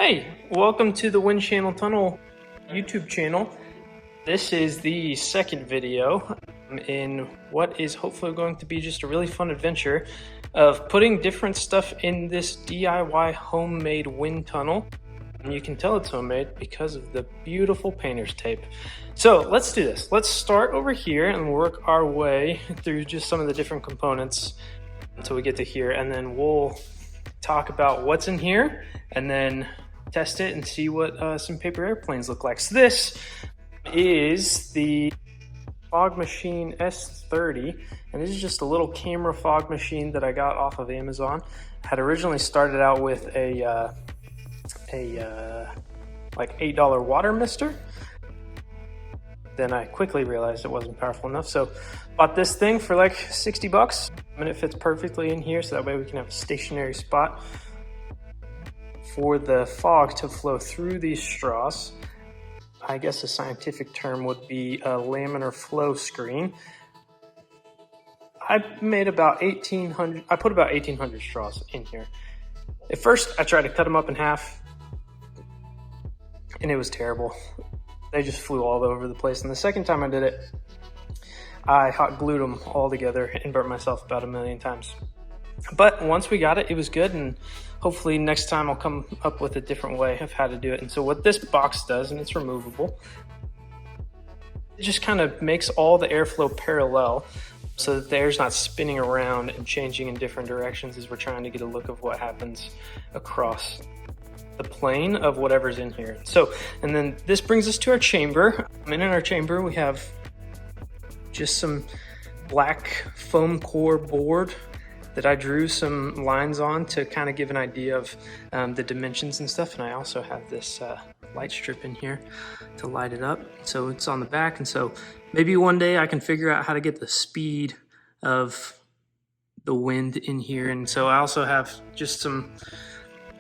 Hey, welcome to the Wind Channel Tunnel YouTube channel. This is the second video in what is hopefully going to be just a really fun adventure of putting different stuff in this DIY homemade wind tunnel. And you can tell it's homemade because of the beautiful painter's tape. So let's do this. Let's start over here and work our way through just some of the different components until we get to here, and then we'll talk about what's in here and then test it and see what some paper airplanes look like. So this is the Fog Machine S30, and this is just a little camera fog machine that I got off of Amazon. I had originally started out with a like $8 water mister. Then I quickly realized it wasn't powerful enough, so bought this thing for like 60 bucks. And it fits perfectly in here, so that way we can have a stationary spot for the fog to flow through these straws. I guess a scientific term would be a laminar flow screen. I made about 1,800, I put about 1,800 straws in here. At first, I tried to cut them up in half, and it was terrible. They just flew all over the place. And the second time I did it, I hot glued them all together and burnt myself about 1,000,000 times. But once we got it, it was good, and hopefully next time I'll come up with a different way of how to do it. And so what this box does, and it's removable, it just kind of makes all the airflow parallel so that the air's not spinning around and changing in different directions as we're trying to get a look of what happens across the plane of whatever's in here. So, and then this brings us to our chamber. And in our chamber, we have just some black foam core board that I drew some lines on to kind of give an idea of the dimensions and stuff. And I also have this light strip in here to light it up. So it's on the back. And so maybe one day I can figure out how to get the speed of the wind in here. And so I also have just some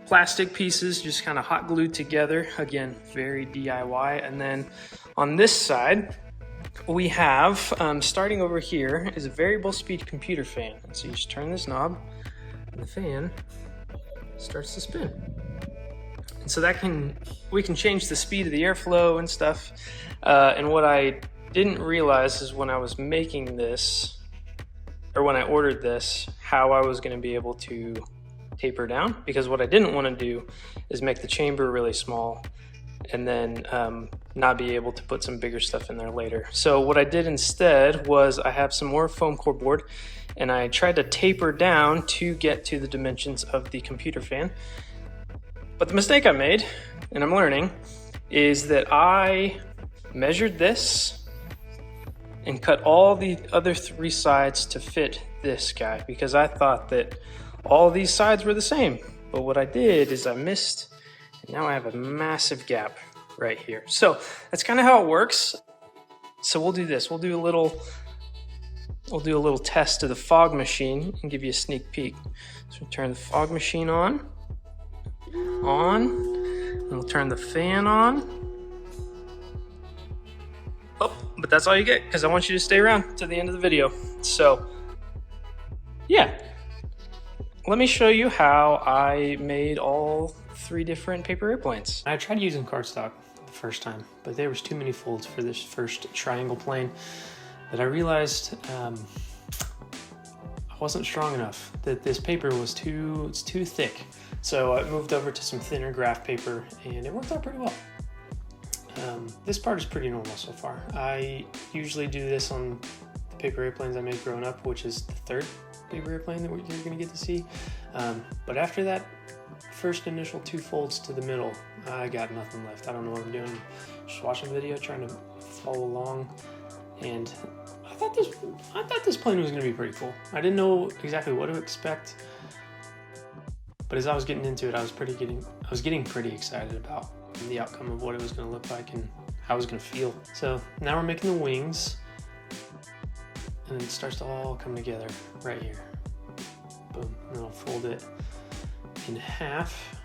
plastic pieces just kind of hot glued together. Again, very DIY. And then on this side, we have, starting over here, is a variable speed computer fan. And so you just turn this knob and the fan starts to spin. And so we can change the speed of the airflow and stuff. And what I didn't realize is when I was making this, or when I ordered this, how I was going to be able to taper down, because what I didn't want to do is make the chamber really small and then not be able to put some bigger stuff in there later. So what I did instead was I have some more foam core board, and I tried to taper down to get to the dimensions of the computer fan. But the mistake I made, and I'm learning, is that I measured this and cut all the other 3 sides to fit this guy, because I thought that all these sides were the same. But what I did is I missed, and now I have a massive gap right here. So that's kind of how it works. So we'll do this. We'll do a little test of the fog machine and give you a sneak peek. So we'll turn the fog machine on, and we'll turn the fan on. Oh, but that's all you get, because I want you to stay around to the end of the video. So yeah, let me show you how I made all 3 different paper airplanes. I tried using cardstock the first time, but there was too many folds for this first triangle plane that I realized I wasn't strong enough, that this paper was too thick. So I moved over to some thinner graph paper, and it worked out pretty well. This part is pretty normal so far. I usually do this on the paper airplanes I made growing up, which is the 3rd paper airplane that you're going to get to see. But after that first initial 2 folds to the middle, I got nothing left. I don't know what I'm doing. Just watching a video, trying to follow along, and I thought this plane was going to be pretty cool. I didn't know exactly what to expect, but as I was getting into it, I was getting pretty excited about the outcome of what it was going to look like and how it was going to feel. So now we're making the wings, and it starts to all come together right here. Boom. And I'll fold it in half.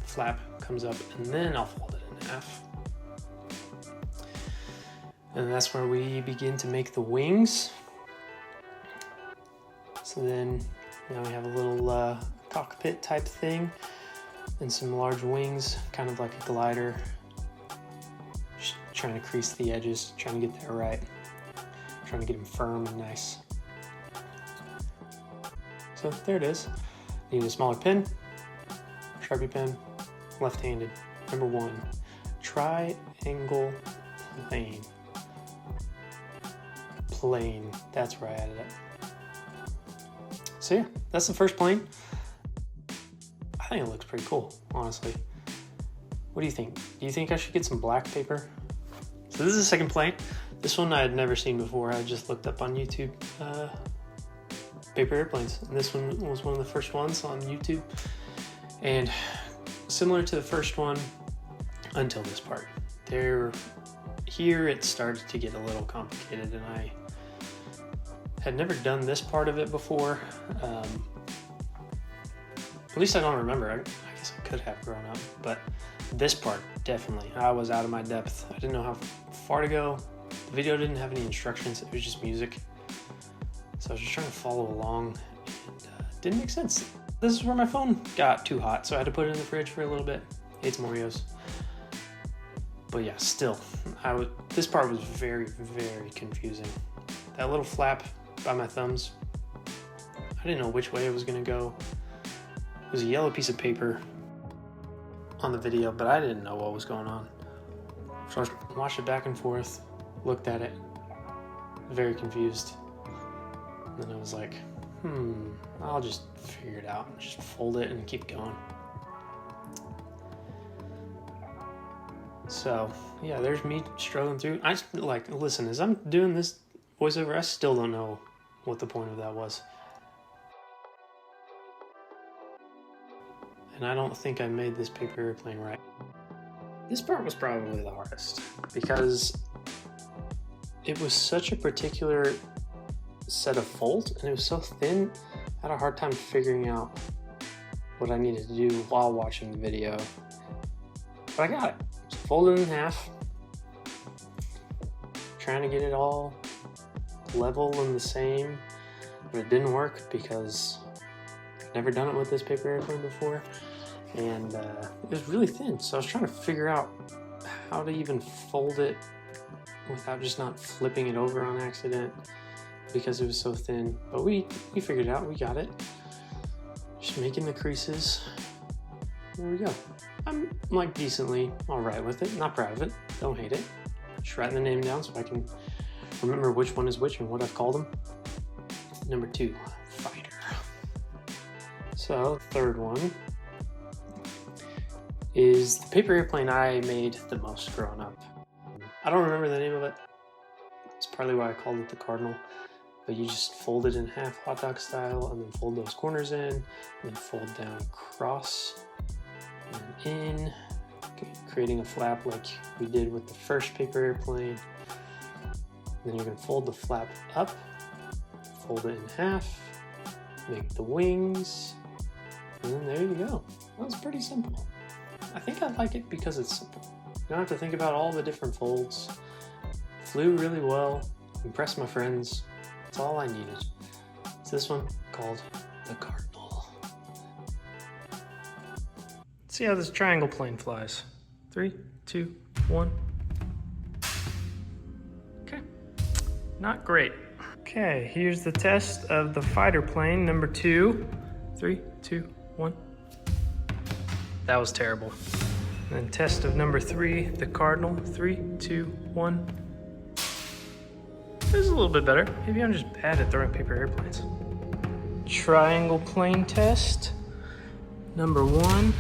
Flap comes up, and then I'll fold it in half. And that's where we begin to make the wings. So then Now we have a little cockpit type thing and some large wings, kind of like a glider. Just trying to crease the edges, trying to get that right. Trying to get them firm and nice. So there it is. Need a smaller pen, Sharpie pen, left-handed. Number 1, triangle plane. Plane, that's where I added it. So yeah, that's the first plane. I think it looks pretty cool, honestly. What do you think? Do you think I should get some black paper? So this is the second plane. This one I had never seen before. I just looked up on YouTube, paper airplanes. And this one was one of the first ones on YouTube. And similar to the first one until this part. Here it started to get a little complicated, and I had never done this part of it before. At least I don't remember. I guess I could have grown up, but this part, definitely. I was out of my depth. I didn't know how far to go. The video didn't have any instructions. It was just music. So I was just trying to follow along, and it didn't make sense. This is where my phone got too hot, so I had to put it in the fridge for a little bit. Ate some Oreos. But yeah, still, this part was very, very confusing. That little flap by my thumbs, I didn't know which way it was gonna go. It was a yellow piece of paper on the video, but I didn't know what was going on. So I watched it back and forth, looked at it, very confused. And then I was like, I'll just figure it out. Just fold it and keep going. So yeah, there's me struggling through. Listen, as I'm doing this voiceover, I still don't know what the point of that was. And I don't think I made this paper airplane right. This part was probably the hardest because it was such a particular set of folds and it was so thin. I had a hard time figuring out what I needed to do while watching the video. But I got it. Just fold it in half. Trying to get it all level and the same. But it didn't work because I've never done it with this paper airplane before. And it was really thin. So I was trying to figure out how to even fold it without just not flipping it over on accident because it was so thin. But we figured it out. We got it. Just making the creases. There we go. I'm like decently all right with it. Not proud of it. Don't hate it. Just writing the name down so I can remember which one is which and what I've called them. Number 2, fighter. So third one is the paper airplane I made the most growing up. I don't remember the name of it. It's probably why I called it the Cardinal. But you just fold it in half, hot dog style, and then fold those corners in, and then fold down across and in, creating a flap like we did with the first paper airplane. And then you're going to fold the flap up, fold it in half, make the wings, and then there you go. That was pretty simple. I think I like it because it's simple. You don't have to think about all the different folds. Flew really well, impressed my friends. That's all I needed. It's this one called the Cardinal. Let's see how this triangle plane flies. 3, 2, 1. Okay, not great. Okay, here's the test of the fighter plane, number 2. 3, 2, 1. That was terrible. And then test of number 3, the Cardinal. 3, 2, 1. This is a little bit better. Maybe I'm just bad at throwing paper airplanes. Triangle plane test. Number 1.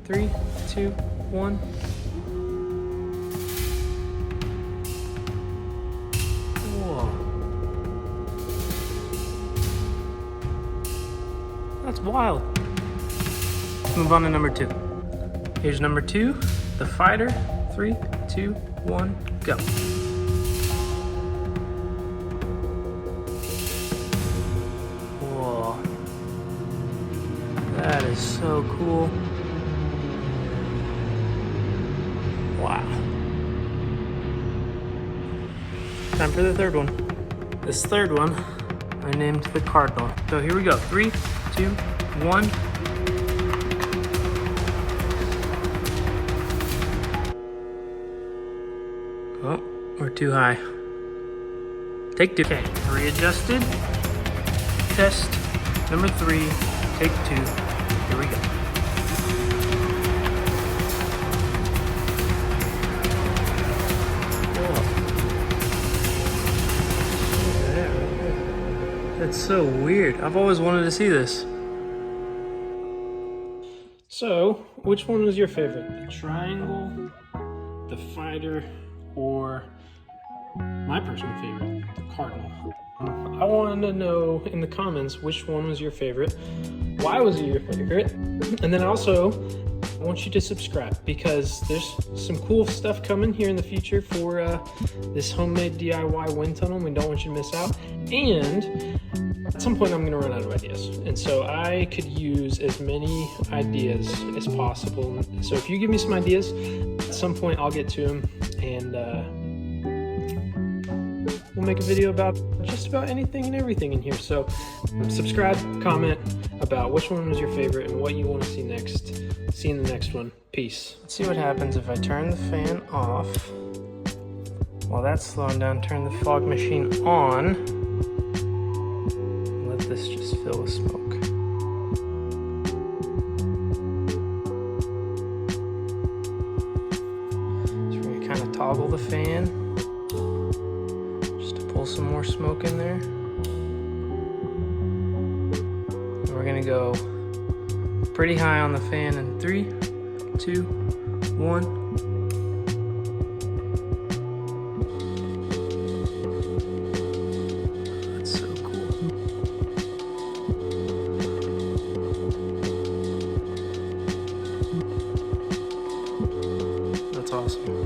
3, 2, 1. Whoa. That's wild. Let's move on to number 2. Here's number 2, the fighter. 3, 2, 1, go. That is so cool. Wow. Time for the third one. This third one I named the cardinal. So here we go. 3, 2, 1. Oh, we're too high. Take 2. Okay, readjusted. Test number 3. Take 2. Here we go. That's so weird. I've always wanted to see this. So, which one was your favorite? The triangle, the fighter, or my personal favorite, the cardinal? I wanted to know in the comments which one was your favorite, why was it your favorite, and then also I want you to subscribe because there's some cool stuff coming here in the future for this homemade DIY wind tunnel. We don't want you to miss out. And at some point I'm going to run out of ideas. And so I could use as many ideas as possible. So if you give me some ideas, at some point I'll get to them and we'll make a video about just about anything and everything in here. So subscribe, comment about which one was your favorite and what you want to see next. See you in the next one. Peace. Let's see what happens if I turn the fan off. While that's slowing down, turn the fog machine on. Let this just fill with smoke. So we're going to kind of toggle the fan just to pull some more smoke in there. And we're going to go pretty high on the fan in 3, 2, 1. That's so cool. That's awesome.